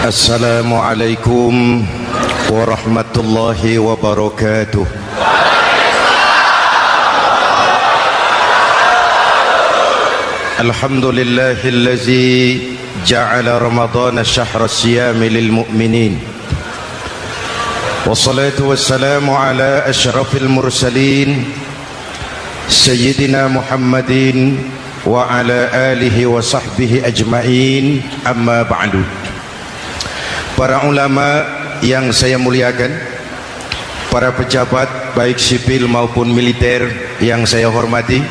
Assalamualaikum warahmatullahi wabarakatuh. Alhamdulillahillazi ja'ala Ramadhana syahra siyami lil mu'minin. Wassalatu wassalamu ala asyrafil mursalin Sayyidina Muhammadin wa ala alihi wa sahbihi ajma'in, amma ba'du. Para ulama yang saya muliakan, para pejabat baik sipil maupun militer yang saya hormati,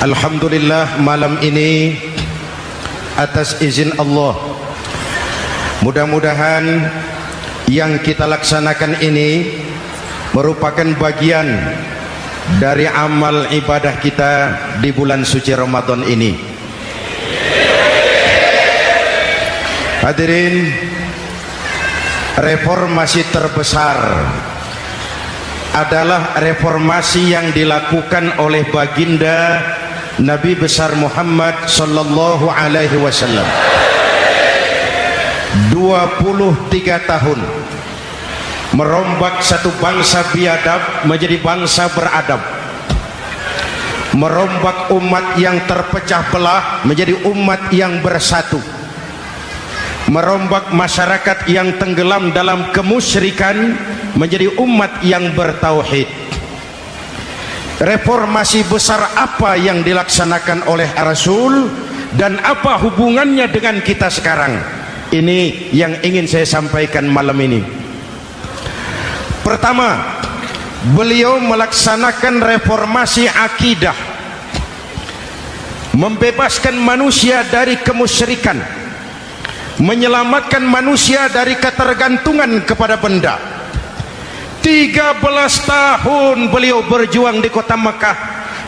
alhamdulillah malam ini atas izin Allah, mudah-mudahan yang kita laksanakan ini merupakan bagian dari amal ibadah kita di bulan suci Ramadan ini. Hadirin, reformasi terbesar adalah reformasi yang dilakukan oleh baginda Nabi besar Muhammad sallallahu alaihi wasallam. 23 tahun merombak satu bangsa biadab menjadi bangsa beradab, merombak umat yang terpecah belah menjadi umat yang bersatu, merombak masyarakat yang tenggelam dalam kemusyrikan menjadi umat yang bertauhid. Reformasi besar apa yang dilaksanakan oleh Rasul dan apa hubungannya dengan kita sekarang? Ini yang ingin saya sampaikan malam ini. Pertama, beliau melaksanakan reformasi akidah, membebaskan manusia dari kemusyrikan, menyelamatkan manusia dari ketergantungan kepada benda. 13 tahun beliau berjuang di kota Makkah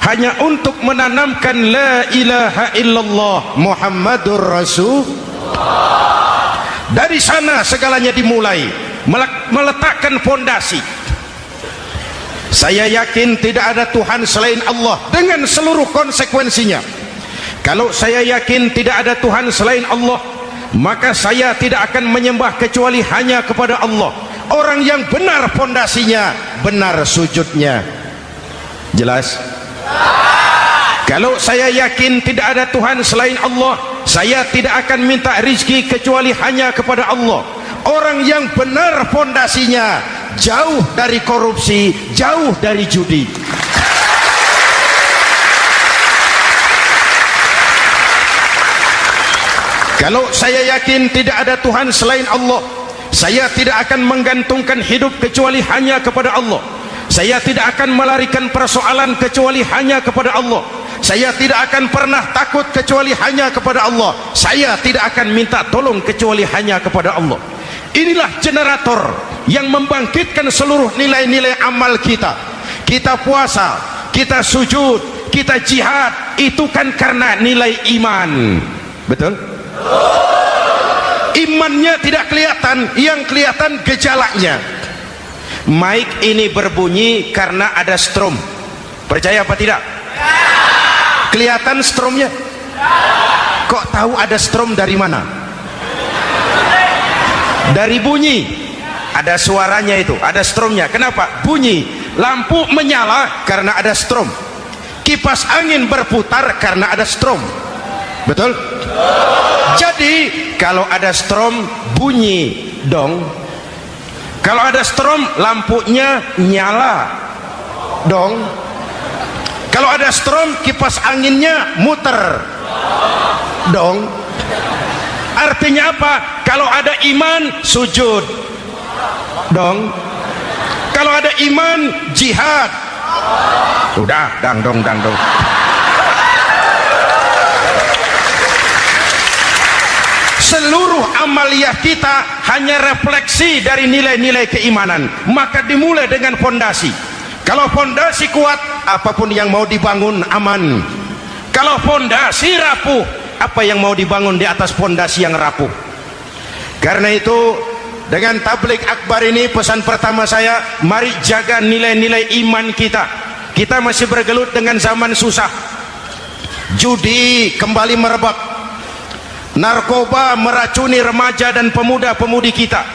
hanya untuk menanamkan la ilaha illallah Muhammadur Rasulullah. Dari sana segalanya dimulai, meletakkan fondasi. Saya yakin tidak ada Tuhan selain Allah dengan seluruh konsekuensinya. Kalau saya yakin tidak ada Tuhan selain Allah, maka saya tidak akan menyembah kecuali hanya kepada Allah. Orang yang benar fondasinya, benar sujudnya. Jelas? Kalau saya yakin tidak ada Tuhan selain Allah, saya tidak akan minta rizki kecuali hanya kepada Allah. Orang yang benar fondasinya, jauh dari korupsi, jauh dari judi. Kalau saya yakin tidak ada Tuhan selain Allah, saya tidak akan menggantungkan hidup kecuali hanya kepada Allah. Saya tidak akan melarikan persoalan kecuali hanya kepada Allah. Saya tidak akan pernah takut kecuali hanya kepada Allah. Saya tidak akan minta tolong kecuali hanya kepada Allah. Inilah generator yang membangkitkan seluruh nilai-nilai amal kita. Kita puasa, kita sujud, kita jihad, itu kan karena nilai iman. Betul? Imannya tidak kelihatan, yang kelihatan gejalanya. Mic ini berbunyi karena ada strom. Percaya apa tidak? Kelihatan stromnya? Kok tahu ada strom dari mana? Dari bunyi. Ada suaranya itu, ada stromnya. Kenapa? Bunyi. Lampu menyala karena ada strom. Kipas angin berputar karena ada strom. Betul? Jadi kalau ada strom bunyi dong. Kalau ada strom lampunya nyala dong. Kalau ada strom kipas anginnya muter dong. Artinya apa? Kalau ada iman sujud dong. Kalau ada iman jihad. Udah dangdong. Seluruh amaliyah kita hanya refleksi dari nilai-nilai keimanan. Maka dimulai dengan fondasi. Kalau fondasi kuat, apapun yang mau dibangun aman. Kalau fondasi rapuh, apa yang mau dibangun di atas fondasi yang rapuh? Karena itu, dengan tabligh akbar ini pesan pertama saya, mari jaga nilai-nilai iman kita. Kita masih bergelut dengan zaman susah. Judi kembali merebak, narkoba meracuni remaja dan pemuda-pemudi kita,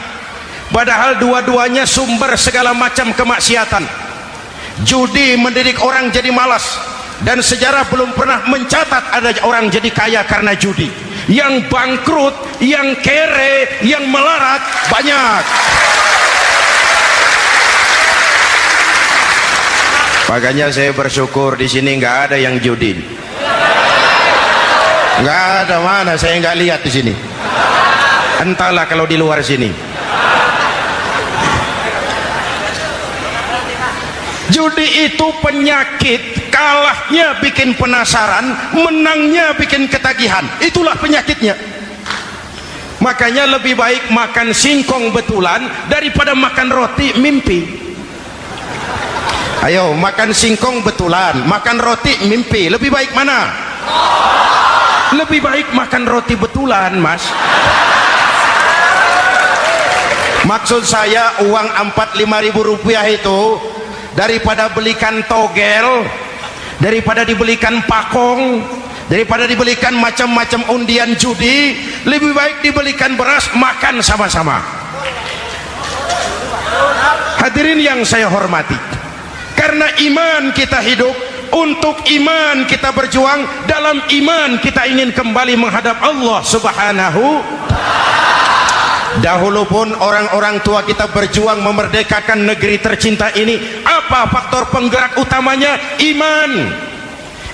padahal dua-duanya sumber segala macam kemaksiatan. Judi mendidik orang jadi malas, dan sejarah belum pernah mencatat ada orang jadi kaya karena judi. Yang bangkrut, yang kere, yang melarat banyak. Makanya saya bersyukur di sini nggak ada yang judi. Nggak ada, mana saya nggak lihat di sini. Entahlah kalau di luar sini. Judi itu penyakit, kalahnya bikin penasaran, menangnya bikin ketagihan. Itulah penyakitnya. Makanya lebih baik makan singkong betulan daripada makan roti mimpi. Ayo, makan singkong betulan, makan roti mimpi, lebih baik mana? Lebih baik makan roti betulan, Mas. Maksud saya uang 4-5 ribu rupiah itu, daripada belikan togel, daripada dibelikan pakong, daripada dibelikan macam-macam undian judi, lebih baik dibelikan beras, makan sama-sama. Hadirin yang saya hormati, karena iman kita hidup, untuk iman kita berjuang, dalam iman kita ingin kembali menghadap Allah Subhanahu. Dahulu pun orang-orang tua kita berjuang memerdekakan negeri tercinta ini. Apa faktor penggerak utamanya? Iman.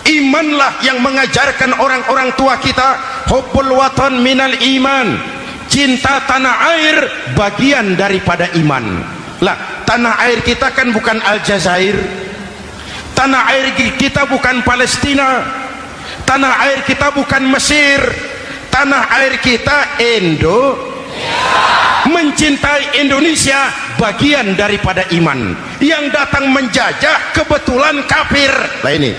Imanlah yang mengajarkan orang-orang tua kita, hubbul watan minal iman, cinta tanah air bagian daripada iman. Lah, tanah air kita kan bukan Aljazair, tanah air kita bukan Palestina, tanah air kita bukan Mesir, tanah air kita Indonesia. Mencintai Indonesia bagian daripada iman. Yang datang menjajah kebetulan kafir. Nah ini,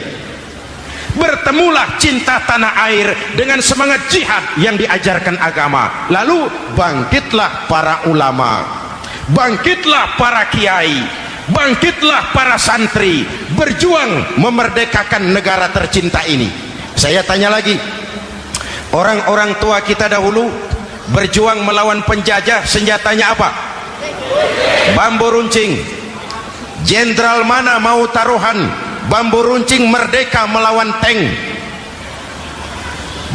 bertemulah cinta tanah air dengan semangat jihad yang diajarkan agama. Lalu bangkitlah para ulama, bangkitlah para kiai, bangkitlah para santri, berjuang memerdekakan negara tercinta ini. Saya tanya lagi, orang-orang tua kita dahulu berjuang melawan penjajah, senjatanya apa? Bambu runcing. Jenderal mana mau taruhan bambu runcing merdeka melawan tank?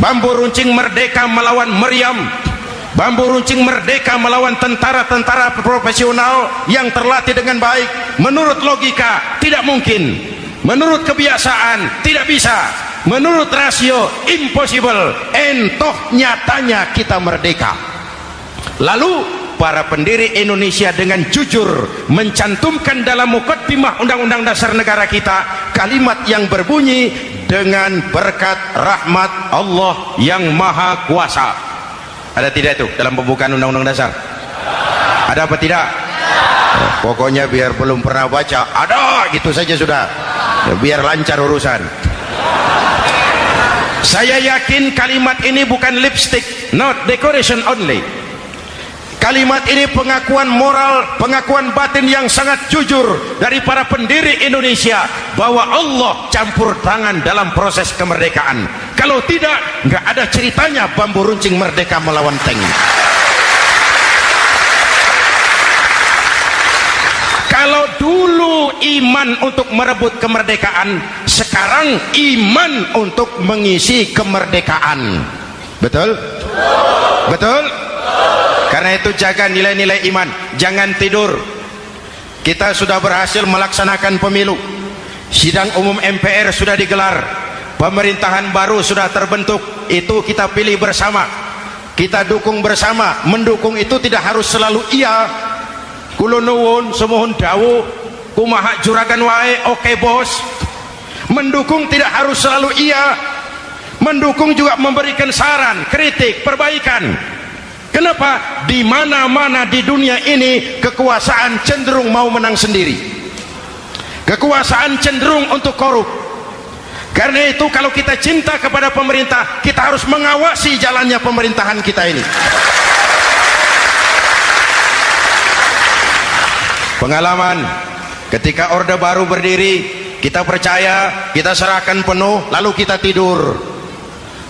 Bambu runcing merdeka melawan meriam. Bambu runcing merdeka melawan tentara-tentara profesional yang terlatih dengan baik. Menurut logika tidak mungkin, menurut kebiasaan tidak bisa, menurut rasio impossible. Entoh nyatanya kita merdeka. Lalu para pendiri Indonesia dengan jujur mencantumkan dalam mukaddimah Undang-Undang Dasar Negara kita kalimat yang berbunyi, dengan berkat rahmat Allah yang Maha Kuasa. Ada tidak itu dalam pembukaan Undang-Undang Dasar? Ada apa tidak? Pokoknya biar belum pernah baca, ada gitu saja sudah, biar lancar urusan. Saya yakin kalimat ini bukan lipstick, not decoration only. Kalimat ini pengakuan moral, pengakuan batin yang sangat jujur dari para pendiri Indonesia bahwa Allah campur tangan dalam proses kemerdekaan. Kalau tidak, nggak ada ceritanya bambu runcing merdeka melawan tank. Kalau dulu iman untuk merebut kemerdekaan, sekarang iman untuk mengisi kemerdekaan. Betul? Betul? Karena itu jaga nilai-nilai iman, jangan tidur. Kita sudah berhasil melaksanakan pemilu, sidang umum MPR sudah digelar, pemerintahan baru sudah terbentuk. Itu kita pilih bersama, kita dukung bersama. Mendukung itu tidak harus selalu iya, kulo nuwun semohon dawuh kumaha juragan wae, oke bos. Mendukung tidak harus selalu iya, mendukung juga memberikan saran, kritik, perbaikan. Kenapa? Di mana-mana di dunia ini kekuasaan cenderung mau menang sendiri, kekuasaan cenderung untuk korup. Karena itu kalau kita cinta kepada pemerintah, kita harus mengawasi jalannya pemerintahan kita ini. Pengalaman ketika Orde Baru berdiri, kita percaya, kita serahkan penuh, lalu kita tidur.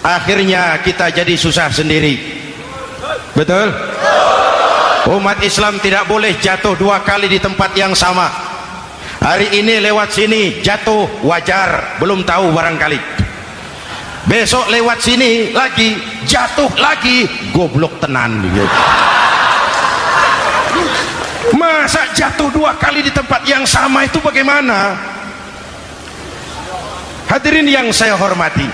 akhirnya kita jadi susah sendiri. Betul? Umat Islam tidak boleh jatuh dua kali di tempat yang sama. Hari ini lewat sini jatuh wajar, belum tahu barangkali. Besok lewat sini lagi jatuh lagi, goblok tenan gitu. Masa jatuh dua kali di tempat yang sama itu bagaimana? Hadirin yang saya hormati,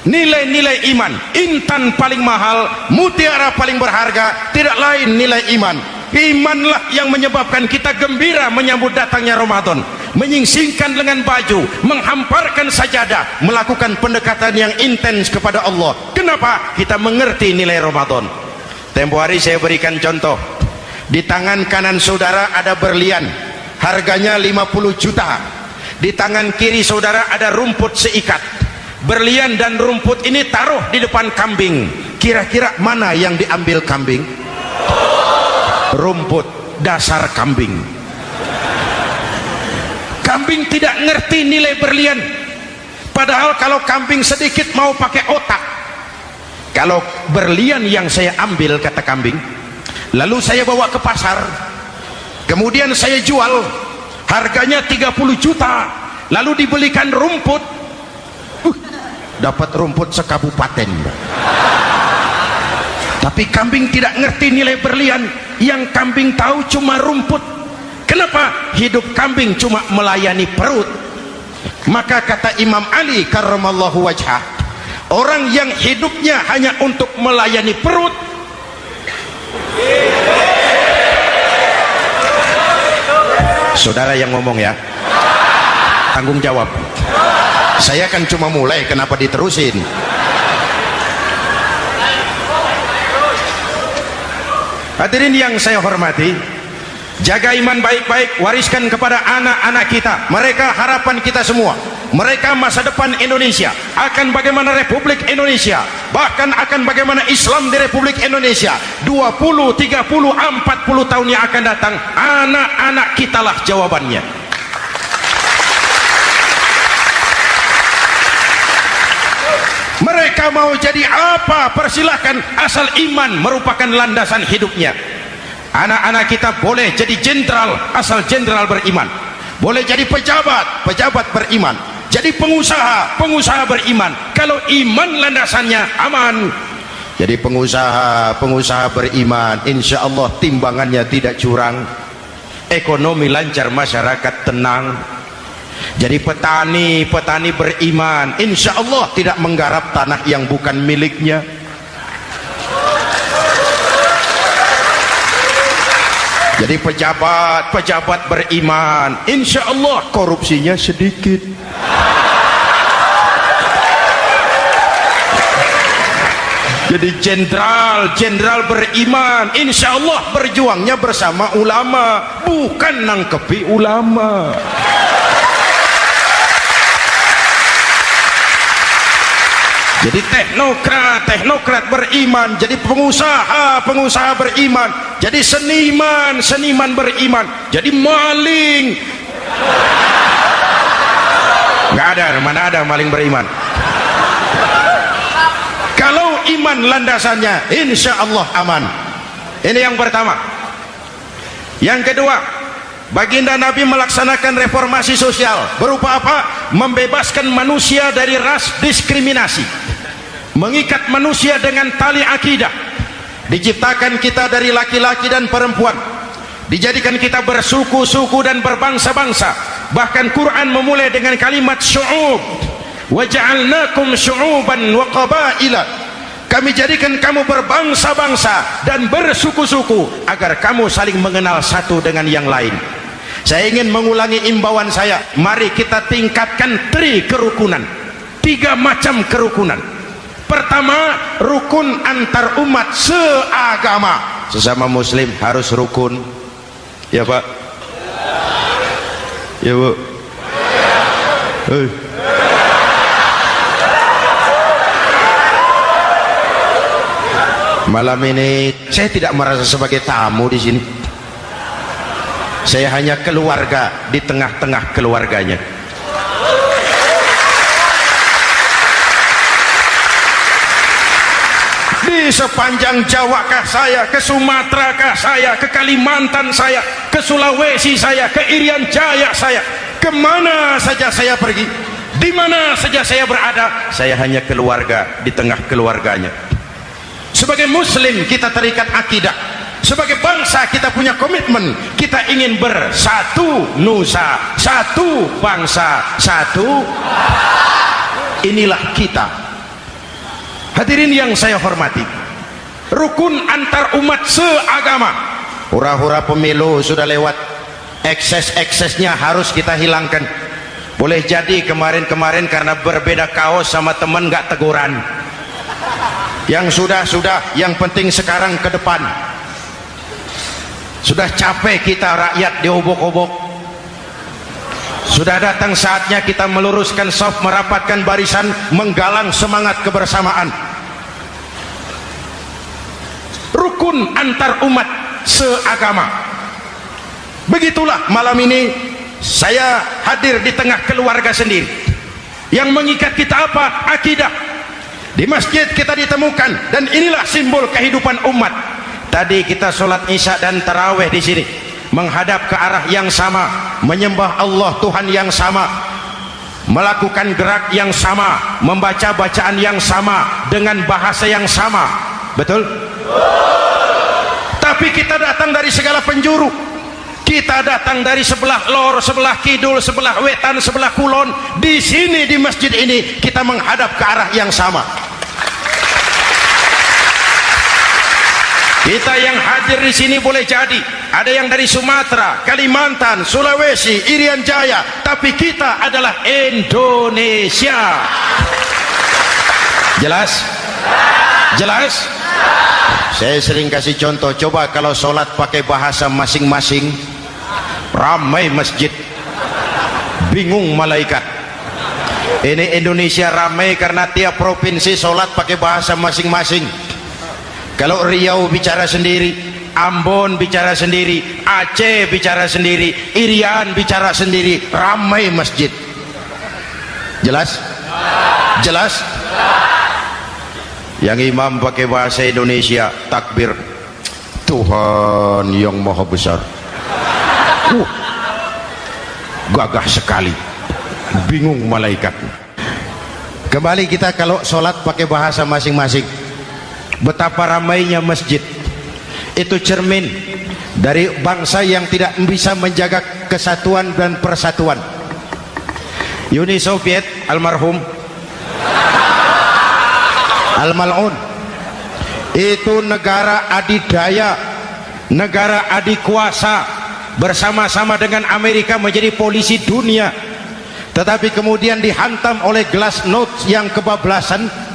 nilai-nilai iman, intan paling mahal, mutiara paling berharga, tidak lain nilai iman. Imanlah yang menyebabkan kita gembira menyambut datangnya Ramadan, menyingsingkan lengan baju, menghamparkan sajadah, melakukan pendekatan yang intens kepada Allah. Kenapa? Kita mengerti nilai Ramadan. Tempo hari saya berikan contoh. Di tangan kanan saudara ada berlian, harganya 50 juta. Di tangan kiri saudara ada rumput seikat. Berlian dan rumput ini taruh di depan kambing. Kira-kira mana yang diambil kambing? Rumput, dasar kambing. Kambing tidak ngerti nilai berlian. Padahal kalau kambing sedikit mau pakai otak. Kalau berlian yang saya ambil, kata kambing, lalu saya bawa ke pasar, kemudian saya jual, harganya 30 juta, lalu dibelikan rumput, dapat rumput sekabupaten. Tapi kambing tidak ngerti nilai berlian. Yang kambing tahu cuma rumput. Kenapa? Hidup kambing cuma melayani perut. Maka kata Imam Ali karramallahu wajhah, orang yang hidupnya hanya untuk melayani perut, saudara yang ngomong ya, tanggung jawab. Saya kan cuma mulai, kenapa diterusin? Hadirin yang saya hormati, jaga iman baik-baik, wariskan kepada anak-anak kita. Mereka harapan kita semua. Mereka masa depan Indonesia. Akan bagaimana Republik Indonesia, bahkan akan bagaimana Islam di Republik Indonesia 20, 30, 40 tahun yang akan datang. Anak-anak kitalah jawabannya. Mereka mau jadi apa, persilahkan, asal iman merupakan landasan hidupnya. Anak-anak kita boleh jadi jenderal, asal jenderal beriman. Boleh jadi pejabat, pejabat beriman. Jadi pengusaha, pengusaha beriman. Kalau iman landasannya aman. Jadi pengusaha, pengusaha beriman, insya Allah timbangannya tidak curang, ekonomi lancar, masyarakat tenang. Jadi petani, petani beriman, insya Allah tidak menggarap tanah yang bukan miliknya. Jadi pejabat, pejabat beriman, insya Allah korupsinya sedikit. Jadi jenderal, jenderal beriman, insya Allah berjuangnya bersama ulama, bukan nangkepi ulama. Jadi teknokrat, teknokrat beriman. Jadi pengusaha, pengusaha beriman. Jadi seniman, seniman beriman. Jadi maling. Nggak ada, mana ada maling beriman. Kalau iman landasannya, insya Allah aman. Ini yang pertama. Yang kedua, baginda Nabi melaksanakan reformasi sosial. Berupa apa? Membebaskan manusia dari ras diskriminasi, mengikat manusia dengan tali akidah. Diciptakan kita dari laki-laki dan perempuan, dijadikan kita bersuku-suku dan berbangsa-bangsa. Bahkan Quran memulai dengan kalimat syu'ub, wa ja'alnakum syu'uban wa qabaila. Kami jadikan kamu berbangsa-bangsa dan bersuku-suku agar kamu saling mengenal satu dengan yang lain. Saya ingin mengulangi imbauan saya, mari kita tingkatkan kerukunan. 3 macam kerukunan. Pertama, rukun antar umat seagama. Sesama muslim harus rukun. Ya Pak? Ya Bu? Malam ini saya tidak merasa sebagai tamu di sini. Saya hanya keluarga di tengah-tengah keluarganya. sepanjang Jawa kah saya, ke Sumatera kah saya, ke Kalimantan saya, ke Sulawesi saya, ke Irian Jaya saya, kemana saja saya pergi, di mana saja saya berada, saya hanya keluarga di tengah keluarganya. Sebagai muslim kita terikat akidah, sebagai bangsa kita punya komitmen, kita ingin bersatu nusa, satu bangsa, satu. Inilah kita. Hadirin yang saya hormati, rukun antar umat seagama. Hura-hura pemilu sudah lewat, ekses-eksesnya harus kita hilangkan. Boleh jadi kemarin-kemarin karena berbeda kaos sama teman gak teguran. Yang sudah-sudah, yang penting sekarang ke depan. Sudah capek kita rakyat diobok-obok. Sudah datang saatnya kita meluruskan saf, merapatkan barisan, menggalang semangat kebersamaan. Rukun antar umat seagama. Begitulah malam ini saya hadir di tengah keluarga sendiri. Yang mengikat kita apa? Akidah. Di masjid kita ditemukan, dan inilah simbol kehidupan umat. Tadi kita sholat isya dan tarawih di sini, menghadap ke arah yang sama, menyembah Allah Tuhan yang sama, melakukan gerak yang sama, membaca bacaan yang sama, dengan bahasa yang sama. Betul? Tapi kita datang dari segala penjuru. Kita datang dari sebelah lor, sebelah kidul, sebelah wetan, sebelah kulon. Di sini di masjid ini kita menghadap ke arah yang sama. Kita yang hadir di sini boleh jadi ada yang dari Sumatera, Kalimantan, Sulawesi, Irian Jaya, tapi kita adalah Indonesia. Jelas? Jelas? Saya sering kasih contoh, coba kalau sholat pakai bahasa masing-masing, ramai masjid, bingung malaikat. Ini Indonesia ramai karena tiap provinsi sholat pakai bahasa masing-masing. Kalau Riau bicara sendiri, Ambon bicara sendiri, Aceh bicara sendiri, Irian bicara sendiri, ramai masjid. Jelas? Jelas? Yang imam pakai bahasa Indonesia, takbir, Tuhan yang maha besar. Gagah sekali, bingung malaikat. Kembali kita kalau sholat pakai bahasa masing-masing. Betapa ramainya masjid. Itu cermin dari bangsa yang tidak bisa menjaga kesatuan dan persatuan. Uni Soviet almarhum, al-mal'un, itu negara adidaya, negara adikuasa, bersama-sama dengan Amerika menjadi polisi dunia. Tetapi kemudian dihantam oleh glasnost yang kebablasan.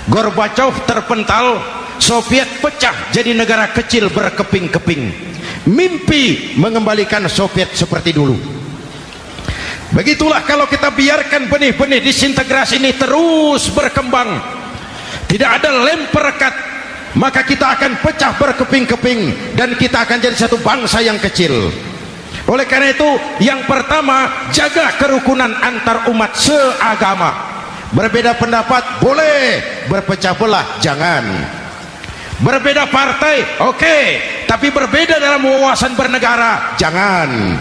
Gorbachev terpental, Soviet pecah jadi negara kecil berkeping-keping. Mimpi mengembalikan Soviet seperti dulu. Begitulah kalau kita biarkan benih-benih disintegrasi ini terus berkembang, tidak ada lem perekat, maka kita akan pecah berkeping-keping dan kita akan jadi satu bangsa yang kecil. Oleh karena itu, yang pertama, jaga kerukunan antar umat seagama. Berbeda pendapat boleh, berpecah belah jangan. Berbeda partai oke, tapi berbeda dalam wawasan bernegara jangan.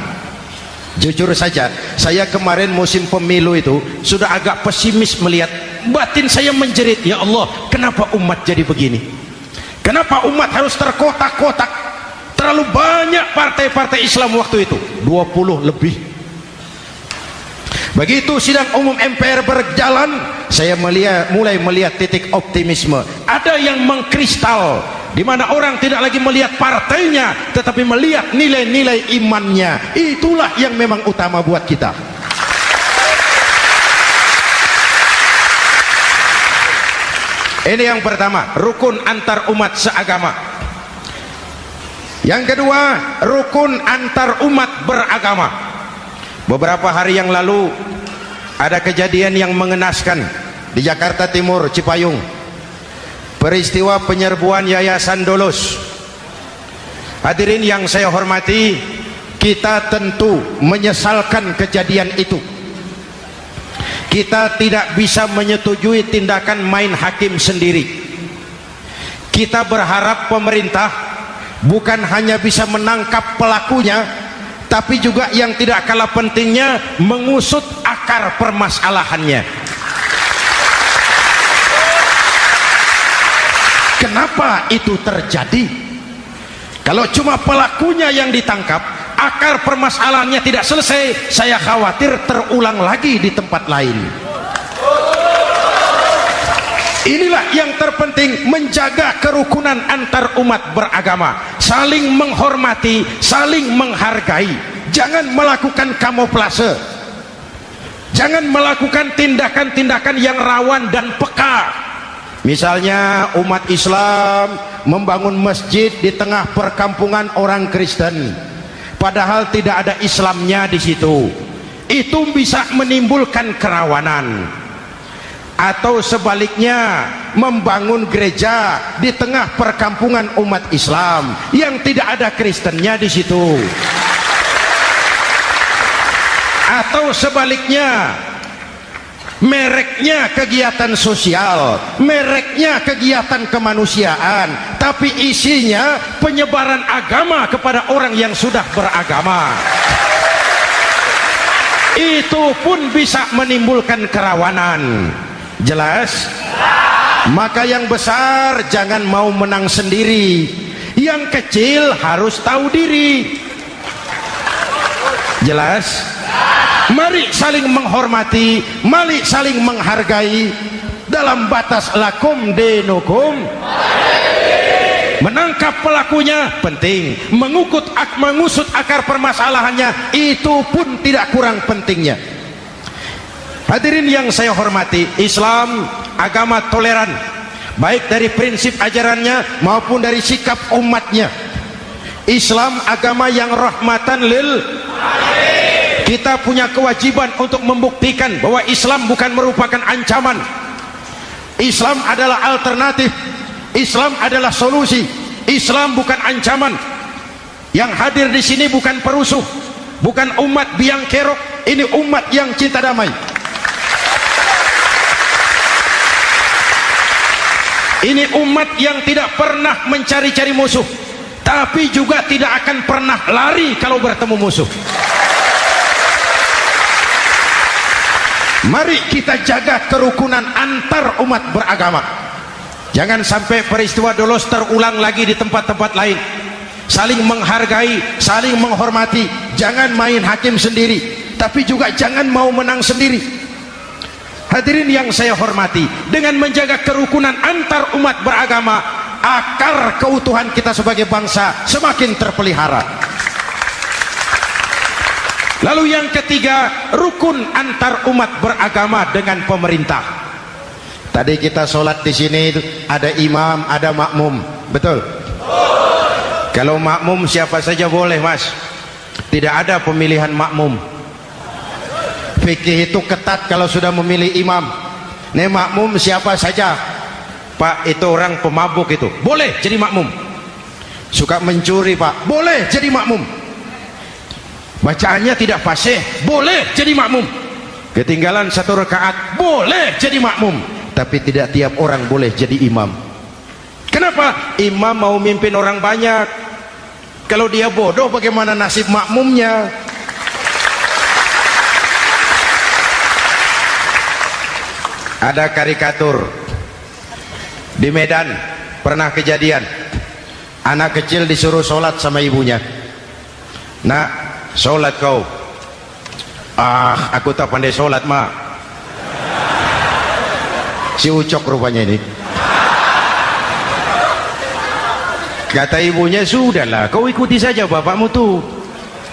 Jujur saja, saya kemarin musim pemilu itu sudah agak pesimis melihat, batin saya menjerit, ya Allah, kenapa umat jadi begini? Kenapa umat harus terkotak-kotak? Terlalu banyak partai-partai Islam waktu itu, 20 lebih. Begitu sidang umum MPR berjalan, saya mulai melihat titik optimisme. Ada yang mengkristal, di mana orang tidak lagi melihat partainya, tetapi melihat nilai-nilai imannya. Itulah yang memang utama buat kita. Ini yang pertama, rukun antar umat seagama. Yang kedua, rukun antar umat beragama. Beberapa hari yang lalu ada kejadian yang mengenaskan di Jakarta Timur, Cipayung. Peristiwa penyerbuan Yayasan Dolos. Hadirin yang saya hormati, kita tentu menyesalkan kejadian itu. Kita tidak bisa menyetujui tindakan main hakim sendiri. kita berharap pemerintah bukan hanya bisa menangkap pelakunya, tapi juga yang tidak kalah pentingnya mengusut akar permasalahannya. Kenapa itu terjadi? Kalau cuma pelakunya yang ditangkap, akar permasalahannya tidak selesai, saya khawatir terulang lagi di tempat lain. Inilah yang terpenting, menjaga kerukunan antar umat beragama, saling menghormati, saling menghargai. Jangan melakukan kamuflase, jangan melakukan tindakan-tindakan yang rawan dan peka. Misalnya umat Islam membangun masjid di tengah perkampungan orang Kristen, padahal tidak ada Islamnya di situ. Itu bisa menimbulkan kerawanan. Atau sebaliknya, membangun gereja di tengah perkampungan umat Islam yang tidak ada Kristennya di situ. Atau sebaliknya, mereknya kegiatan sosial, mereknya kegiatan kemanusiaan, tapi isinya penyebaran agama kepada orang yang sudah beragama. Itu pun bisa menimbulkan kerawanan. Jelas? Maka yang besar jangan mau menang sendiri, yang kecil harus tahu diri. Jelas? Mari saling menghormati, mari saling menghargai dalam batas lakum dinukum. Menangkap pelakunya penting, mengusut akar permasalahannya itu pun tidak kurang pentingnya. Hadirin yang saya hormati, Islam agama toleran, baik dari prinsip ajarannya maupun dari sikap umatnya. Islam agama yang rahmatan lil alamin. Kita punya kewajiban untuk membuktikan bahwa Islam bukan merupakan ancaman. Islam adalah alternatif, Islam adalah solusi. Islam bukan ancaman. Yang hadir di sini bukan perusuh, bukan umat biang kerok, ini umat yang cinta damai. Ini umat yang tidak pernah mencari-cari musuh, tapi juga tidak akan pernah lari kalau bertemu musuh. Mari kita jaga kerukunan antar umat beragama. Jangan sampai peristiwa Dolos terulang lagi di tempat-tempat lain. Saling menghargai, saling menghormati. Jangan main hakim sendiri, tapi juga jangan mau menang sendiri. Hadirin yang saya hormati, dengan menjaga kerukunan antar umat beragama, akar keutuhan kita sebagai bangsa semakin terpelihara. Lalu yang ketiga, rukun antar umat beragama dengan pemerintah. Tadi kita sholat di sini ada imam, ada makmum, betul? Kalau makmum siapa saja boleh, Mas. Tidak ada pemilihan makmum. Fikih itu ketat kalau sudah memilih imam. Nih makmum siapa saja. Pak, itu orang pemabuk itu, boleh jadi makmum. Suka mencuri, Pak, boleh jadi makmum. Bacaannya tidak fasih, boleh jadi makmum. Ketinggalan satu rakaat, boleh jadi makmum. Tapi tidak tiap orang boleh jadi imam. Kenapa? Imam mau mimpin orang banyak. Kalau dia bodoh, bagaimana nasib makmumnya? Ada karikatur di Medan, pernah kejadian anak kecil disuruh sholat sama ibunya. Nak, sholat kau. Ah, aku tak pandai sholat, mak. Si ucok rupanya ini. Kata ibunya, sudahlah, kau ikuti saja bapakmu tuh.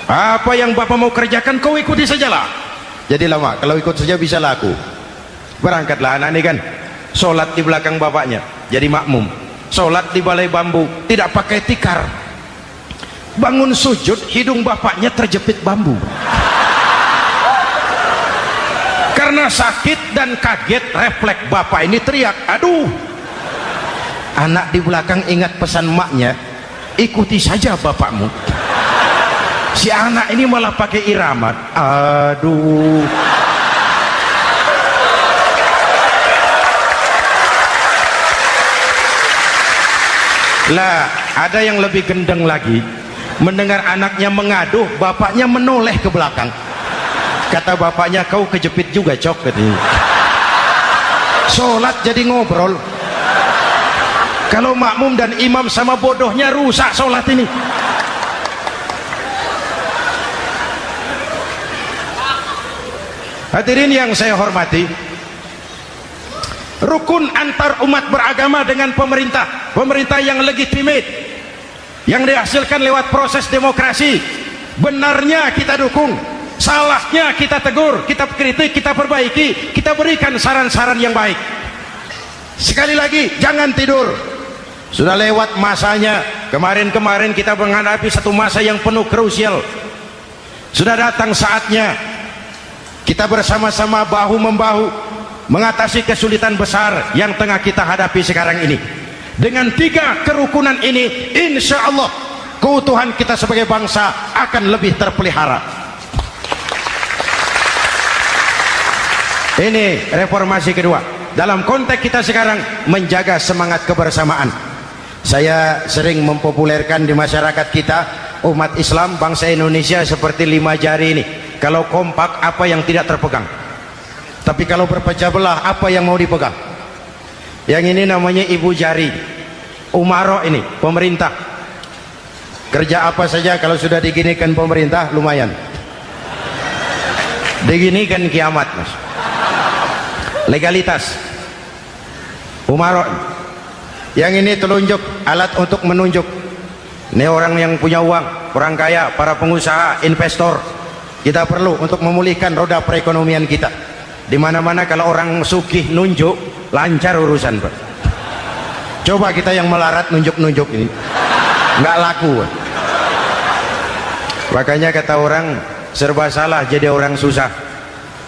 Apa yang bapak mau kerjakan, kau ikuti sajalah. Jadi lama, kalau ikut saja bisa laku. Berangkatlah anak ini kan, sholat di belakang bapaknya, jadi makmum. Sholat di balai bambu, tidak pakai tikar. Bangun sujud, hidung bapaknya terjepit bambu. Karena sakit dan kaget, refleks bapak ini teriak, aduh. Anak di belakang ingat pesan maknya, ikuti saja bapakmu. Si anak ini malah pakai iramat, aduh. Lah, ada yang lebih gendeng lagi, mendengar anaknya mengaduh, bapaknya menoleh ke belakang. Kata bapaknya, kau kejepit juga cok, katanya. Sholat jadi ngobrol. Kalau makmum dan imam sama bodohnya, rusak sholat ini. Hadirin yang saya hormati, rukun antar umat beragama dengan pemerintah yang legitimate, yang dihasilkan lewat proses demokrasi, benarnya kita dukung, salahnya kita tegur, kita kritik, kita perbaiki, kita berikan saran-saran yang baik. Sekali lagi, jangan tidur. Sudah lewat masanya. Kemarin-kemarin kita menghadapi satu masa yang penuh krusial. Sudah datang saatnya kita bersama-sama bahu-membahu mengatasi kesulitan besar yang tengah kita hadapi sekarang ini. Dengan 3 kerukunan ini, insya Allah keutuhan kita sebagai bangsa akan lebih terpelihara. Ini reformasi kedua. Dalam konteks kita sekarang, menjaga semangat kebersamaan. Saya sering mempopulerkan di masyarakat kita, umat Islam bangsa Indonesia seperti 5 jari ini. Kalau kompak, apa yang tidak terpegang? Tapi kalau berpecah belah, apa yang mau dipegang? Yang ini namanya ibu jari. Umaro ini, pemerintah. Kerja apa saja kalau sudah diginikan pemerintah, lumayan. Diginikan kiamat, mas. Legalitas. Umaro. Yang ini telunjuk, alat untuk menunjuk. Ini orang yang punya uang, orang kaya, para pengusaha, investor. Kita perlu untuk memulihkan roda perekonomian kita. Di mana-mana kalau orang sugih nunjuk, lancar urusan, Pak. Coba kita yang melarat nunjuk-nunjuk ini, nggak laku. Makanya kata orang, serba salah jadi orang susah,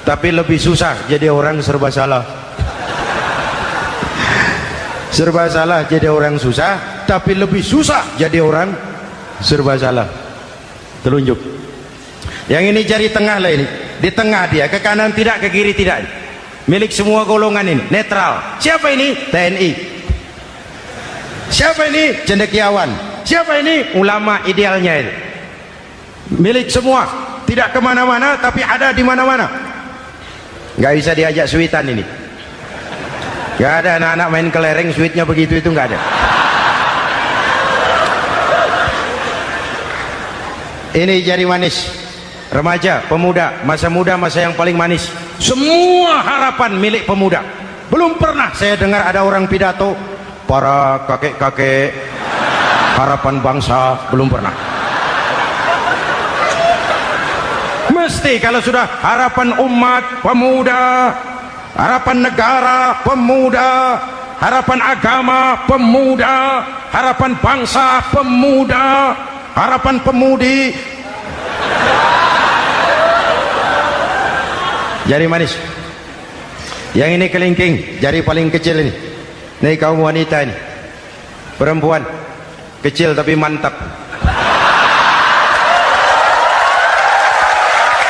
tapi lebih susah jadi orang serba salah. Serba salah jadi orang susah, tapi lebih susah jadi orang serba salah. Telunjuk. Yang ini jari tengah lah ini, di tengah dia, ke kanan tidak, ke kiri tidak. Milik semua golongan ini, netral. Siapa ini? TNI. Siapa ini? Cendekiawan. Siapa ini? Ulama idealnya ini. Milik semua, tidak kemana-mana, tapi ada di mana-mana. Nggak bisa diajak suitan ini. Nggak ada anak-anak main kelereng suitnya begitu, itu nggak ada. Ini jari manis. Remaja, pemuda, masa muda, masa yang paling manis. Semua harapan milik pemuda. Belum pernah saya dengar ada orang pidato, para kakek-kakek harapan bangsa, belum pernah. Mesti kalau sudah harapan umat, pemuda, harapan negara, pemuda, harapan agama, pemuda, harapan bangsa, pemuda, harapan pemudi. Jari manis. Yang ini kelingking, jari paling kecil ini. Ini kaum wanita ini, perempuan kecil tapi mantap.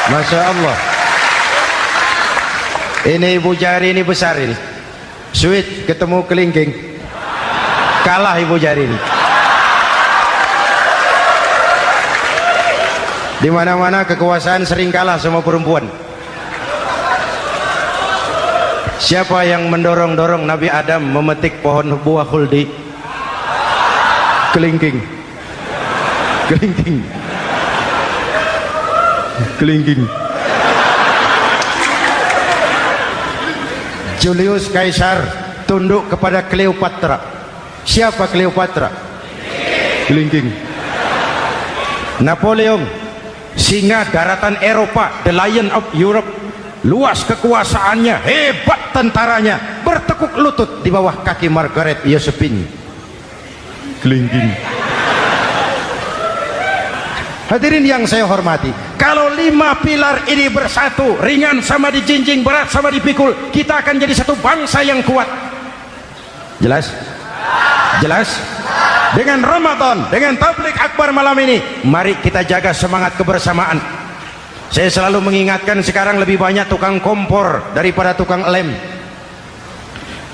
Masya Allah. Ini ibu jari ini besar ini. Sweet ketemu kelingking, kalah ibu jari ini. Di mana-mana kekuasaan sering kalah sama perempuan. Siapa yang mendorong-dorong Nabi Adam memetik pohon buah khuldi? Kelingking. Kelingking. Kelingking. Julius Caesar tunduk kepada Cleopatra. Siapa Cleopatra? Kelingking. Napoleon, singa daratan Eropa, the lion of Europe, luas kekuasaannya, hebat tentaranya, bertekuk lutut di bawah kaki Margaret Josephine. Kelingking. Hadirin yang saya hormati, kalau 5 pilar ini bersatu, ringan sama dijinjing, berat sama dipikul, kita akan jadi satu bangsa yang kuat. Jelas? Jelas? Dengan Ramadan, dengan tablik akbar malam ini, mari kita jaga semangat kebersamaan. Saya selalu mengingatkan, sekarang lebih banyak tukang kompor daripada tukang lem.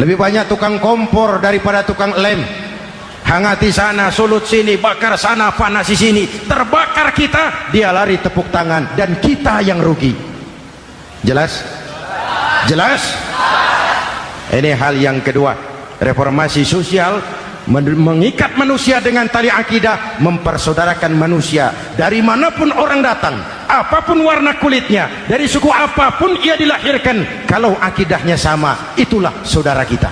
Lebih banyak tukang kompor daripada tukang lem. hangati sana, sulut sini, bakar sana, panasi sini, terbakar kita, dia lari tepuk tangan, dan kita yang rugi. Jelas? Jelas? Ini hal yang kedua. Reformasi sosial mengikat manusia dengan tali akidah, mempersaudarakan manusia dari manapun orang datang, apapun warna kulitnya, dari suku apapun ia dilahirkan, kalau akidahnya sama, itulah saudara kita.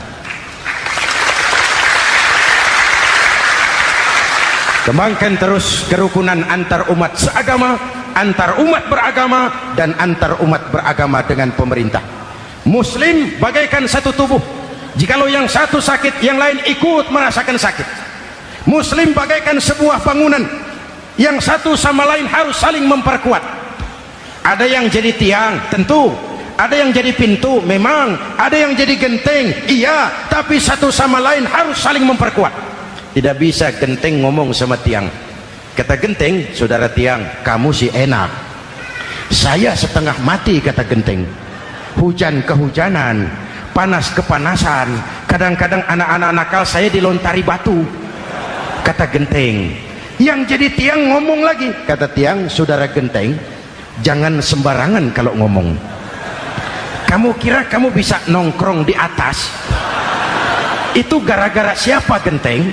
Kembangkan terus kerukunan antar umat seagama, antar umat beragama, dan antar umat beragama dengan pemerintah. Muslim bagaikan satu tubuh. Jikalau yang satu sakit, yang lain ikut merasakan sakit. Muslim bagaikan sebuah bangunan, yang satu sama lain harus saling memperkuat. Ada yang jadi tiang, tentu. Ada yang jadi pintu, memang. Ada yang jadi genteng, iya. Tapi satu sama lain harus saling memperkuat. Tidak bisa genteng ngomong sama tiang. Kata genteng, saudara tiang, kamu sih enak. Saya setengah mati, kata genteng. Hujan kehujanan, panas kepanasan, kadang-kadang anak-anak nakal saya dilontari batu, kata genteng. Yang jadi tiang ngomong lagi, kata tiang, saudara genteng, jangan sembarangan kalau ngomong. Kamu kira kamu bisa nongkrong di atas? Itu gara-gara siapa, genteng?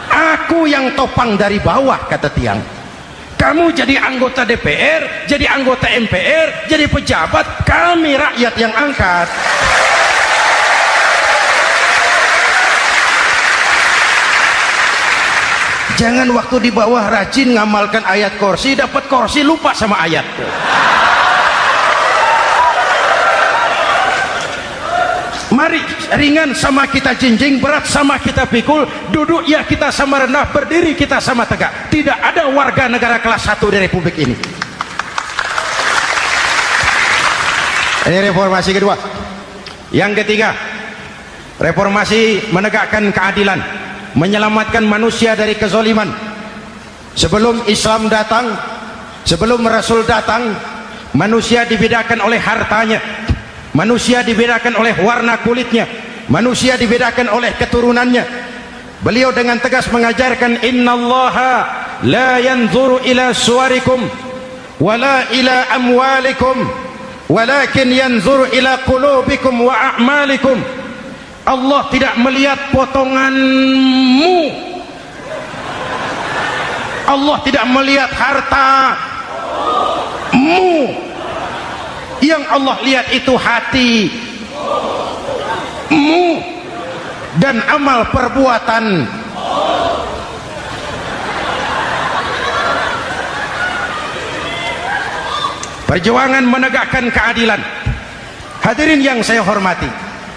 Aku yang topang dari bawah, kata tiang. Kamu jadi anggota DPR, jadi anggota MPR, jadi pejabat, kami rakyat yang angkat. Jangan waktu di bawah rajin ngamalkan ayat kursi, dapat kursi lupa sama ayat. Mari ringan sama kita jinjing, berat sama kita pikul, duduk ya kita sama rendah, berdiri kita sama tegak. Tidak ada warga negara kelas 1 di Republik ini. Ini reformasi kedua. Yang ketiga, reformasi menegakkan keadilan, menyelamatkan manusia dari kezaliman. Sebelum Islam datang, sebelum Rasul datang, manusia dibedakan oleh hartanya, manusia dibedakan oleh warna kulitnya, manusia dibedakan oleh keturunannya. Beliau dengan tegas mengajarkan, innallaha la yanzuru ila suwarikum wala ila amwalikum walakin yanzuru ila qulubikum wa a'malikum. Allah tidak melihat potonganmu, Allah tidak melihat hartamu, yang Allah lihat itu hatimu dan amal perbuatan. Perjuangan menegakkan keadilan, hadirin yang saya hormati,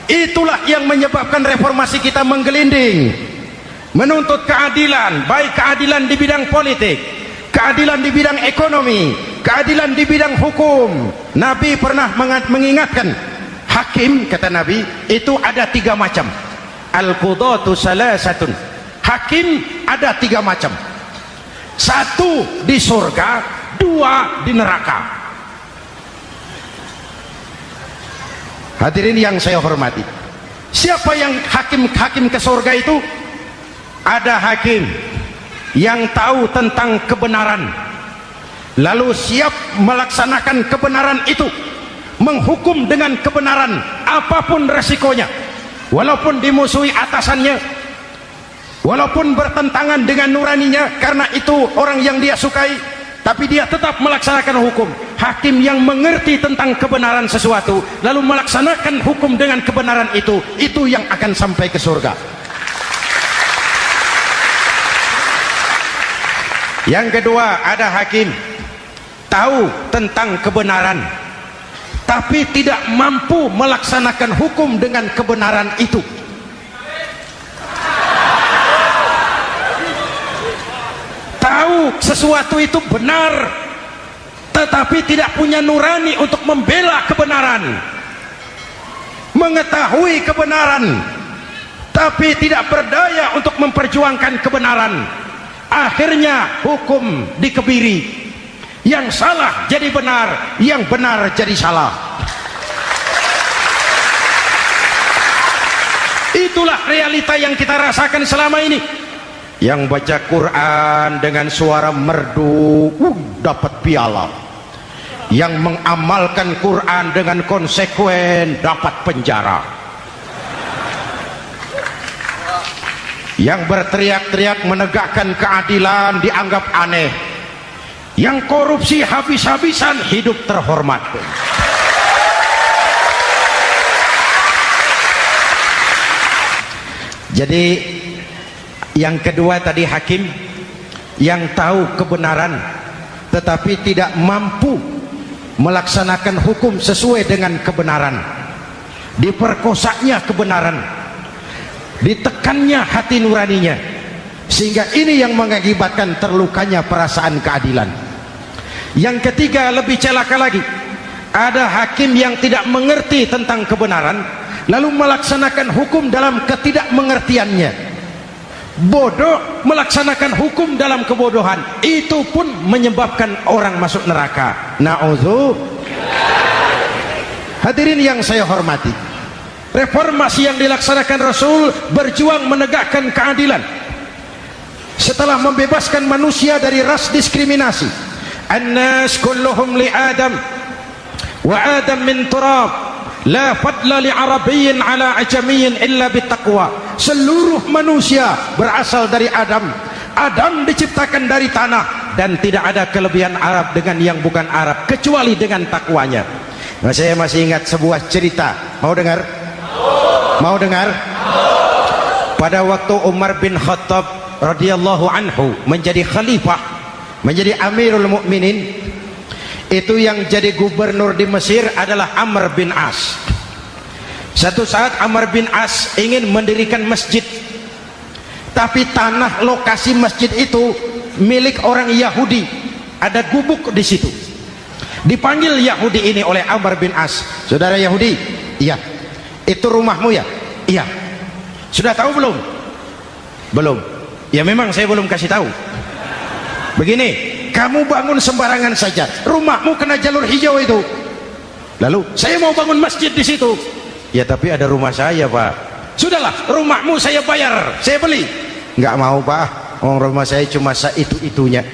itulah yang menyebabkan reformasi kita menggelinding, menuntut keadilan, baik keadilan di bidang politik, keadilan di bidang ekonomi, keadilan di bidang hukum. Nabi pernah mengingatkan, hakim, kata Nabi, itu ada 3 macam. Al-qudatu salasatun. Hakim ada 3 macam. 1 di surga, 2 di neraka. Hadirin yang saya hormati, siapa yang hakim ke surga itu? Ada hakim yang tahu tentang kebenaran, lalu siap melaksanakan kebenaran itu, menghukum dengan kebenaran apapun resikonya, walaupun dimusuhi atasannya, walaupun bertentangan dengan nuraninya, karena itu orang yang dia sukai, tapi dia tetap melaksanakan hukum. Hakim yang mengerti tentang kebenaran sesuatu lalu melaksanakan hukum dengan kebenaran itu yang akan sampai ke surga. Yang kedua, ada hakim tahu tentang kebenaran tapi tidak mampu melaksanakan hukum dengan kebenaran itu. Tahu sesuatu itu benar tetapi tidak punya nurani untuk membela kebenaran, mengetahui kebenaran tapi tidak berdaya untuk memperjuangkan kebenaran. Akhirnya hukum dikebiri, yang salah jadi benar, yang benar jadi salah. Itulah realita yang kita rasakan selama ini. Yang baca Quran dengan suara merdu dapat piala. Yang mengamalkan Quran dengan konsekuen dapat penjara. Yang berteriak-teriak menegakkan keadilan dianggap aneh. Yang korupsi habis-habisan hidup terhormat. Jadi yang kedua tadi hakim yang tahu kebenaran tetapi tidak mampu melaksanakan hukum sesuai dengan kebenaran. Diperkosanya kebenaran, ditekannya hati nuraninya, sehingga ini yang mengakibatkan terlukanya perasaan keadilan. Yang ketiga lebih celaka lagi, ada hakim yang tidak mengerti tentang kebenaran lalu melaksanakan hukum dalam ketidakmengertiannya. Bodoh melaksanakan hukum dalam kebodohan, itu pun menyebabkan orang masuk neraka. Na'udzubillah. Hadirin yang saya hormati, reformasi yang dilaksanakan Rasul berjuang menegakkan keadilan setelah membebaskan manusia dari ras diskriminasi. An-nas kulluhum li Adam wa Adam min turab, la fadla li arabiyyin ala ajamiyyin illa bittaqwa. Seluruh manusia berasal dari Adam. Adam diciptakan dari tanah dan tidak ada kelebihan Arab dengan yang bukan Arab kecuali dengan takwanya. Nah, saya masih ingat sebuah cerita. Mau dengar? Mau dengar? Pada waktu Umar bin Khattab radhiyallahu anhu menjadi khalifah, menjadi Amirul Mukminin, itu yang jadi gubernur di Mesir adalah Amr bin As. Satu saat Amr bin As ingin mendirikan masjid, tapi tanah lokasi masjid itu milik orang Yahudi, ada gubuk di situ. Dipanggil Yahudi ini oleh Amr bin As. Saudara Yahudi, iya. Itu rumahmu ya? Iya. Sudah tahu belum? Belum. Ya memang saya belum kasih tahu. Begini, kamu bangun sembarangan saja, rumahmu kena jalur hijau itu. Lalu saya mau bangun masjid di situ. Ya tapi ada rumah saya, Pak. Sudahlah, rumahmu saya bayar, saya beli. Enggak mau, Pak. Rumah saya cuma itu-itunya.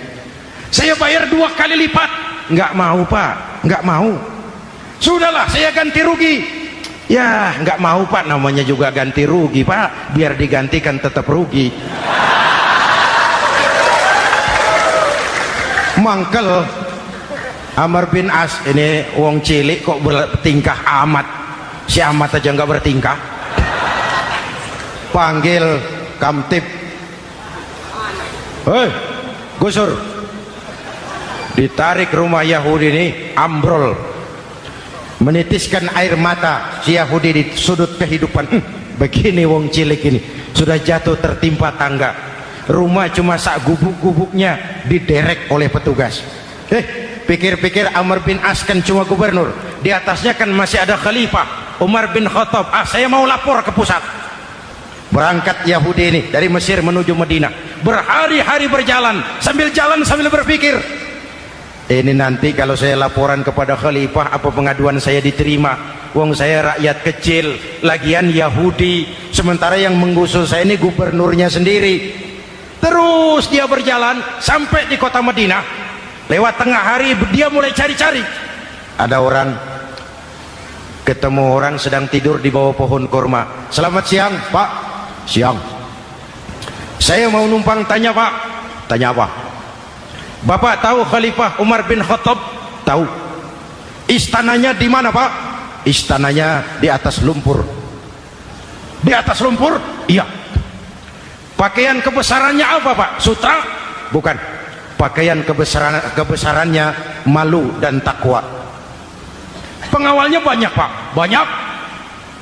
Saya bayar 2 kali lipat. Enggak mau, Pak. Enggak mau. Sudahlah, saya ganti rugi. Ya enggak mau, Pak. Namanya juga ganti rugi, Pak. Biar digantikan tetap rugi. Mangkel Amr bin As ini wong cilik kok bertingkah amat. Si amat aja enggak bertingkah. Panggil kamtib. Hei, gusur. Ditarik rumah Yahudi ini, ambrol, menitiskan air mata si Yahudi di sudut kehidupan. Begini wong cilik ini sudah jatuh tertimpa tangga, rumah cuma sak gubuk-gubuknya diderek oleh petugas. Pikir-pikir Amr bin As kan cuma gubernur, di atasnya kan masih ada khalifah Umar bin Khattab. Saya mau lapor ke pusat. Berangkat Yahudi ini dari Mesir menuju Madinah, berhari-hari berjalan, sambil jalan sambil berpikir, ini nanti kalau saya laporan kepada khalifah, apa pengaduan saya diterima? Wong saya rakyat kecil, lagian Yahudi, sementara yang menggusur saya ini gubernurnya sendiri. Terus dia berjalan sampai di kota Madinah. Lewat tengah hari dia mulai cari-cari. Ada orang, ketemu orang sedang tidur di bawah pohon kurma. Selamat siang, Pak. Siang. Saya mau numpang tanya, Pak. Tanya apa? Bapak tahu Khalifah Umar bin Khattab? Tahu. Istananya di mana, Pak? Istananya di atas lumpur. Di atas lumpur? Iya. Pakaian kebesarannya apa, Pak? Sutra? Bukan. Pakaian kebesarannya malu dan takwa. Pengawalnya banyak, Pak? Banyak.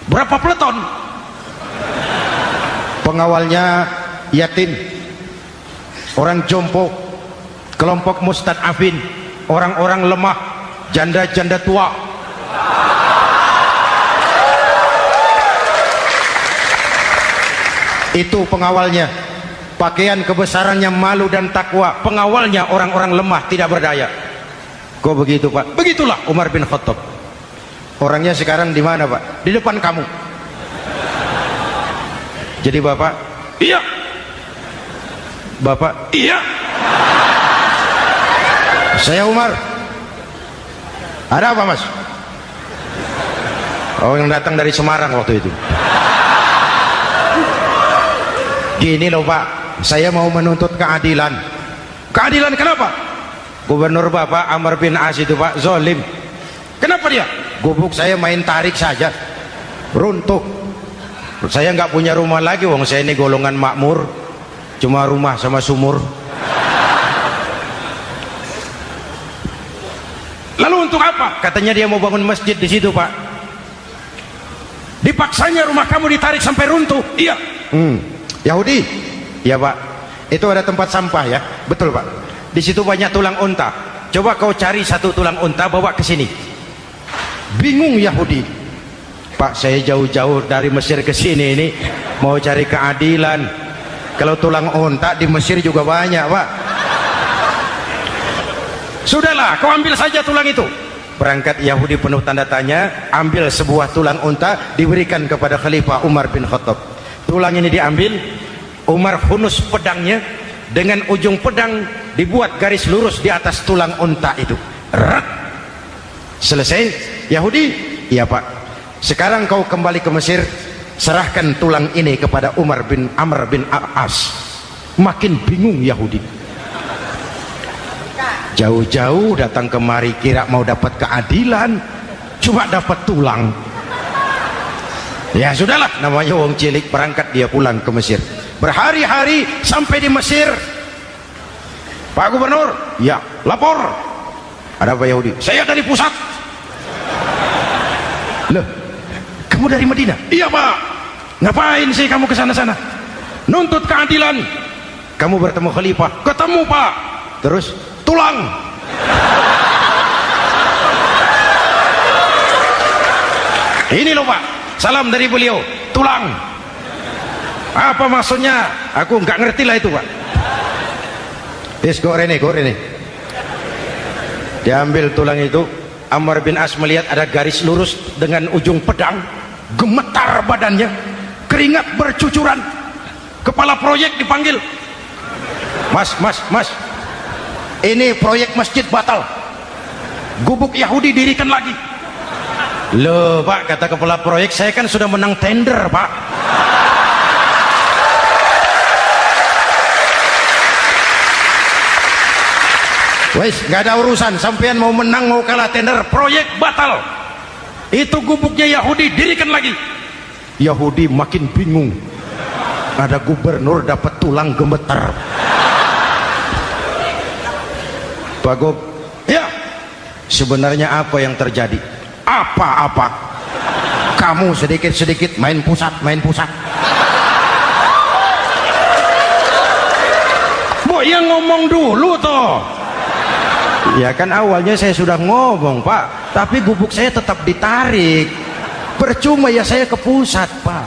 Berapa peleton? Pengawalnya yatim, orang jompo, kelompok mustad'afin, orang-orang lemah, janda-janda tua. Itu pengawalnya. Pakaian kebesarannya malu dan takwa. Pengawalnya orang-orang lemah, tidak berdaya. Kok begitu, Pak? Begitulah Umar bin Khattab. Orangnya sekarang di mana, Pak? Di depan kamu. Jadi Bapak, iya. Bapak? Iya. Saya Umar. Ada apa mas? Oh, yang datang dari Semarang waktu itu. Gini loh Pak, saya mau menuntut keadilan. Keadilan kenapa? Gubernur Bapak Amr bin As itu Pak zolim. Kenapa dia? Gubuk saya main tarik saja, runtuh. Saya nggak punya rumah lagi, wong saya ini golongan makmur, cuma rumah sama sumur. Lalu untuk apa? Katanya dia mau bangun masjid di situ Pak. Dipaksanya rumah kamu ditarik sampai runtuh. Iya. Yahudi. Ya Pak. Itu ada tempat sampah ya. Betul Pak. Di situ banyak tulang unta. Coba kau cari satu tulang unta bawa ke sini. Bingung Yahudi. Pak, saya jauh-jauh dari Mesir ke sini ini mau cari keadilan. Kalau tulang unta di Mesir juga banyak Pak. Sudahlah, kau ambil saja tulang itu. Berangkat Yahudi penuh tanda tanya, ambil sebuah tulang unta, diberikan kepada Khalifah Umar bin Khattab. Tulang ini diambil, Umar hunus pedangnya, dengan ujung pedang dibuat garis lurus di atas tulang unta itu. Rak. Selesai. Yahudi, iya Pak. Sekarang kau kembali ke Mesir, serahkan tulang ini kepada Amr bin As. Makin bingung Yahudi. Jauh-jauh datang kemari kira mau dapat keadilan, cuma dapat tulang. Ya sudahlah, namanya wong cilik, berangkat dia pulang ke Mesir. Berhari-hari sampai di Mesir. Pak Gubernur, ya lapor. Ada apa Yahudi? Saya dari pusat. Loh, kamu dari Madinah? Iya Pak. Ngapain sih kamu ke sana-sana? Nuntut keadilan. Kamu bertemu Khalifah? Ketemu Pak. Terus? Tulang. Ini loh Pak, salam dari beliau. Tulang. Apa maksudnya? Aku nggak ngerti lah itu Pak. Yes, go Rene. Diambil tulang itu. Amr bin As melihat ada garis lurus dengan ujung pedang, gemetar badannya, keringat bercucuran. Kepala proyek dipanggil. Mas, ini proyek masjid batal, gubuk Yahudi dirikan lagi. Loh Pak, kata kepala proyek, saya kan sudah menang tender Pak. Wes, nggak ada urusan, sampean mau menang mau kalah tender, proyek batal. Itu gubuknya Yahudi dirikan lagi. Yahudi makin bingung. Ada gubernur dapat tulang gemetar. Pak Gob, ya sebenarnya apa yang terjadi? Apa-apa? Kamu sedikit-sedikit main pusat. Bu, yang ngomong dulu toh. Ya kan awalnya saya sudah ngomong Pak, tapi gubuk saya tetap ditarik. Percuma ya saya ke pusat Pak.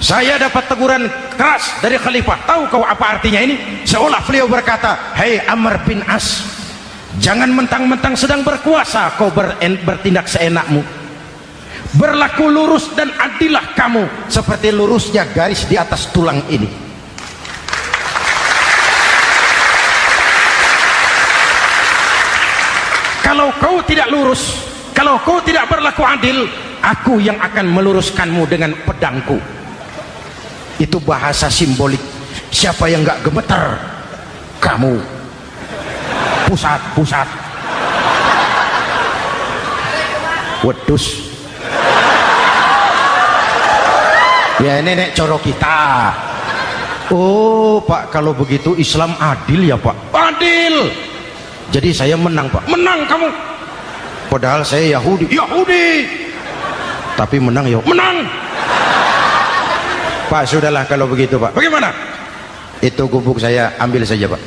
Saya dapat teguran keras dari Khalifah. Tahu kau apa artinya ini? Seolah beliau berkata, hei Amr bin As, jangan mentang-mentang sedang berkuasa kau bertindak seenakmu. Berlaku lurus dan adillah kamu seperti lurusnya garis di atas tulang ini. Kalau kau tidak lurus, kalau kau tidak berlaku adil, aku yang akan meluruskanmu dengan pedangku. Itu bahasa simbolik. Siapa yang nggak gemeter? Kamu. Pusat. Wedus. Ya ini nek coro kita. Oh Pak, kalau begitu Islam adil ya Pak? Adil. Jadi saya menang Pak. Menang kamu. Padahal saya Yahudi. Tapi menang ya. Menang. Pak, sudahlah kalau begitu Pak. Bagaimana? Itu gubuk saya ambil saja Pak.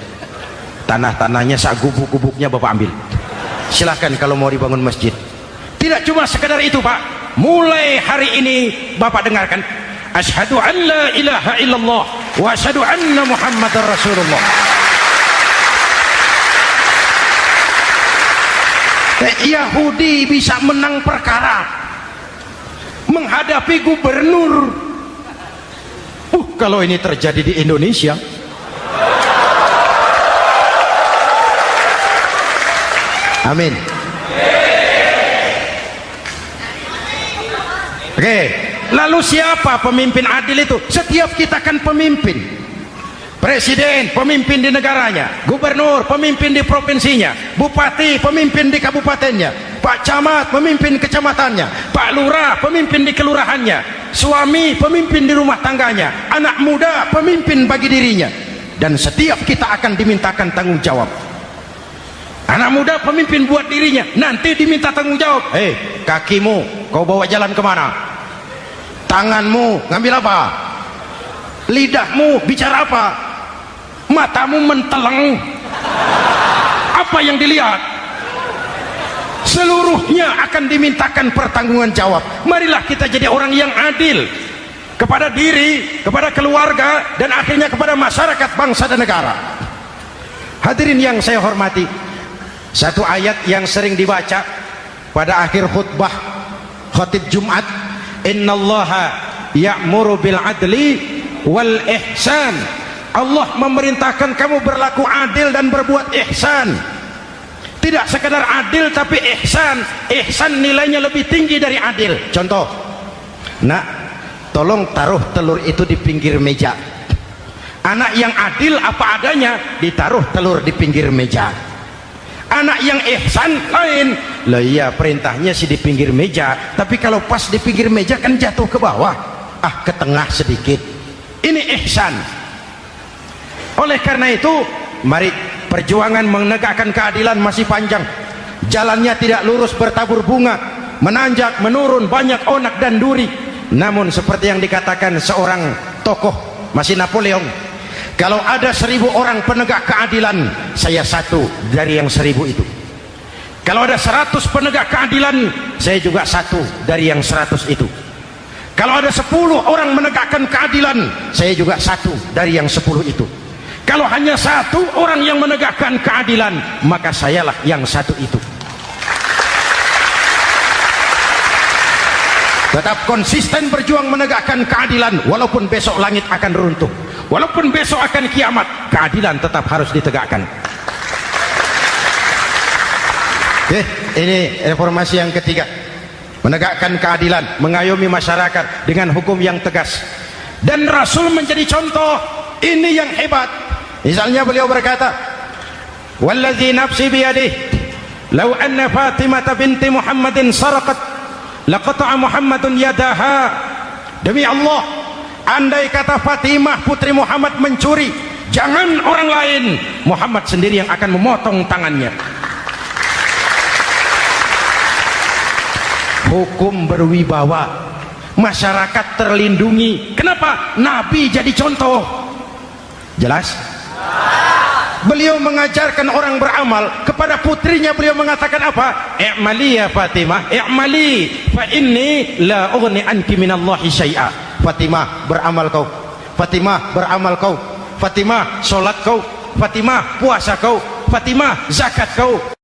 Tanah-tanahnya sak gubuk-gubuknya Bapak ambil. Silahkan kalau mau dibangun masjid. Tidak cuma sekedar itu Pak. Mulai hari ini Bapak dengarkan. Asyhadu an la ilaha illallah wa asyhadu anna Muhammadar Rasulullah. Yahudi bisa menang perkara menghadapi gubernur. Kalau ini terjadi di Indonesia, Amin. Oke, lalu siapa pemimpin adil itu? Setiap kita kan pemimpin. Presiden pemimpin di negaranya, gubernur pemimpin di provinsinya, bupati pemimpin di kabupatennya, Pak Camat pemimpin kecamatannya, Pak Lurah pemimpin di kelurahannya, suami pemimpin di rumah tangganya, anak muda pemimpin bagi dirinya. Dan setiap kita akan dimintakan tanggung jawab. Anak muda pemimpin buat dirinya, nanti diminta tanggung jawab. Kakimu kau bawa jalan kemana? Tanganmu ngambil apa? Lidahmu bicara apa? Matamu menteleng, apa yang dilihat? Seluruhnya akan dimintakan pertanggungan jawab. Marilah kita jadi orang yang adil kepada diri, kepada keluarga, dan akhirnya kepada masyarakat, bangsa dan negara. Hadirin yang saya hormati, satu ayat yang sering dibaca pada akhir khutbah khatib Jumat, innallaha ya'muru bil adli wal ihsan. Allah memerintahkan kamu berlaku adil dan berbuat ihsan. Tidak sekadar adil tapi ihsan. Ihsan nilainya lebih tinggi dari adil. Contoh, nak, tolong taruh telur itu di pinggir meja. Anak yang adil apa adanya, ditaruh telur di pinggir meja. Anak yang ihsan lain. Lah iya, perintahnya sih di pinggir meja, tapi kalau pas di pinggir meja kan jatuh ke bawah, ke tengah sedikit. Ini ihsan. Oleh karena itu, mari, perjuangan menegakkan keadilan masih panjang. Jalannya tidak lurus bertabur bunga, menanjak, menurun, banyak onak dan duri. Namun seperti yang dikatakan seorang tokoh, masih Napoleon, kalau ada 1000 orang penegak keadilan, saya satu dari yang 1000 itu. Kalau ada 100 penegak keadilan, saya juga satu dari yang 100 itu. Kalau ada 10 orang menegakkan keadilan, saya juga satu dari yang 10 itu. Kalau hanya 1 orang yang menegakkan keadilan, maka sayalah yang 1 itu. Tetap konsisten berjuang menegakkan keadilan, walaupun besok langit akan runtuh, walaupun besok akan kiamat, keadilan tetap harus ditegakkan. Ini reformasi yang ketiga, menegakkan keadilan, mengayomi masyarakat dengan hukum yang tegas. Dan Rasul menjadi contoh. Ini yang hebat. Misalnya beliau berkata, wallazi nafsi biyadih, law anna Fatimah binti Muhammadin saraqat laqata'a Muhammadun yadaha. Demi Allah, andai kata Fatimah putri Muhammad mencuri, jangan orang lain, Muhammad sendiri yang akan memotong tangannya. Hukum berwibawa, masyarakat terlindungi. Kenapa? Nabi jadi contoh. Jelas? Beliau mengajarkan orang beramal. Kepada putrinya beliau mengatakan apa? I'mali ya Fatimah, i'mali fa inni la ughni anki minallahi syai'a. Fatimah, beramal kau. Fatimah, beramal kau. Fatimah, solat kau. Fatimah, puasa kau. Fatimah, zakat kau.